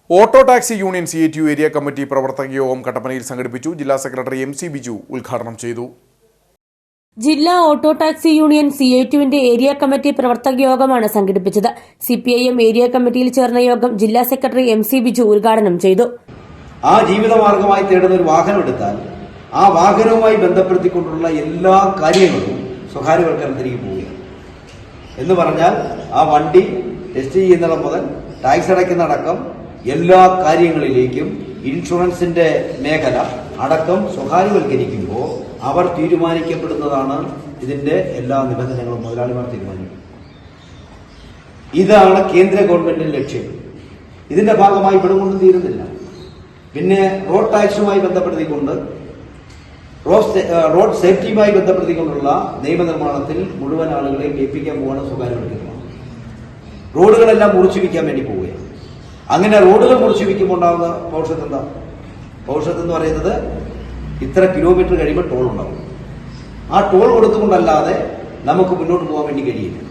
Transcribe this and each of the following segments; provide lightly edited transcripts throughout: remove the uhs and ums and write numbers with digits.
Auto taxi union CATU area committee പ്രവർത്തക യോഗം കട്ടപ്പനയിൽ സംഘടിപ്പിച്ചു. ജില്ലാ സെക്രട്ടറി MC ബിജു ഉദ്ഘാടനം ചെയ്തു. ജില്ലാ ഓട്ടോ ടാക്സി യൂണിയൻ CATUവിന്റെ ഏരിയ കമ്മിറ്റി പ്രവർത്തക യോഗമാണ് സംഘടിപ്പിച്ചത്. CPIM ഏരിയ കമ്മിറ്റിയിൽ ചേർന്ന യോഗം ജില്ലാ സെക്രട്ടറി MC ബിജു ഉദ്ഘാടനം ചെയ്തു. ആ ജീവിതമാർഗമായി തേടുന്ന ഒരു വാഹനം എടുത്താൽ ആ വാഹനവുമായി ബന്ധപ്പെടുത്തിക്കൊണ്ടുള്ള എല്ലാ കാര്യങ്ങളും സ്വകാര്യവൽക്കരണത്തിലേക്ക് പോവുകയാണ്. എന്ന് പറഞ്ഞാൽ ആ വണ്ടി ടെസ്റ്റ് ചെയ്യുന്നിടം മുതൽ ടാക്സ് അടയ്ക്കുന്നതടക്കം എല്ലാ കാര്യങ്ങളിലേക്കും ഇൻഷുറൻസിന്റെ മേഖല അടക്കം സ്വകാര്യവൽക്കരിക്കുമ്പോൾ അവർ തീരുമാനിക്കപ്പെടുന്നതാണ്. ഇതിന്റെ എല്ലാ നിബന്ധനകളും മുതലാളിമാർ തീരുമാനിക്കും. ഇതാണ് കേന്ദ്ര ഗവൺമെന്റിന്റെ ലക്ഷ്യം. ഇതിന്റെ ഭാഗമായി ഇവിടെ കൊണ്ടും തീരുന്നില്ല. പിന്നെ റോഡ് ടാക്സുമായി ബന്ധപ്പെടുത്തിക്കൊണ്ട് റോഡ് സേഫ്റ്റിയുമായി ബന്ധപ്പെടുത്തിക്കൊണ്ടുള്ള നിയമനിർമ്മാണത്തിൽ മുഴുവൻ ആളുകളെയും ഏൽപ്പിക്കാൻ പോവാണ് സ്വകാര്യവൽക്കരണം. റോഡുകളെല്ലാം മുറിച്ചു വയ്ക്കാൻ വേണ്ടി പോവുകയാണ്. അങ്ങനെ റോഡുകൾ മുറിച്ചു വയ്ക്കുമ്പോൾ ഉണ്ടാകുന്ന ഭവിഷ്യത്ത് എന്താ? ഭവിഷ്യത്ത് എന്ന് പറയുന്നത് ഇത്ര കിലോമീറ്റർ കഴിയുമ്പോൾ ടോൾ ഉണ്ടാവും. ആ ടോൾ കൊടുത്തുകൊണ്ടല്ലാതെ നമുക്ക് മുന്നോട്ട് പോകാൻ വേണ്ടി കഴിയില്ല.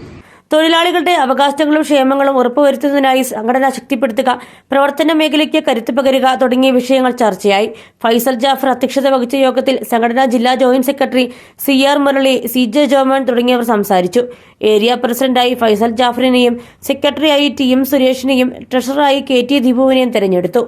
തൊഴിലാളികളുടെ അവകാശങ്ങളും ക്ഷേമങ്ങളും ഉറപ്പുവരുത്തുന്നതിനായി സംഘടന ശക്തിപ്പെടുത്തുക, പ്രവർത്തന മേഖലയ്ക്ക് കരുത്തു പകരുക തുടങ്ങിയ വിഷയങ്ങൾ ചർച്ചയായി. ഫൈസൽ ജാഫർ അധ്യക്ഷത വഹിച്ച യോഗത്തിൽ സംഘടനാ ജില്ലാ joint secretary CR Murali, CJ Joman തുടങ്ങിയവർ സംസാരിച്ചു. ഏരിയ പ്രസിഡന്റായി ഫൈസൽ ജാഫറിനെയും സെക്രട്ടറിയായി TM സുരേഷിനെയും ട്രഷററായി KT ദീപുവിനെയും തെരഞ്ഞെടുത്തു.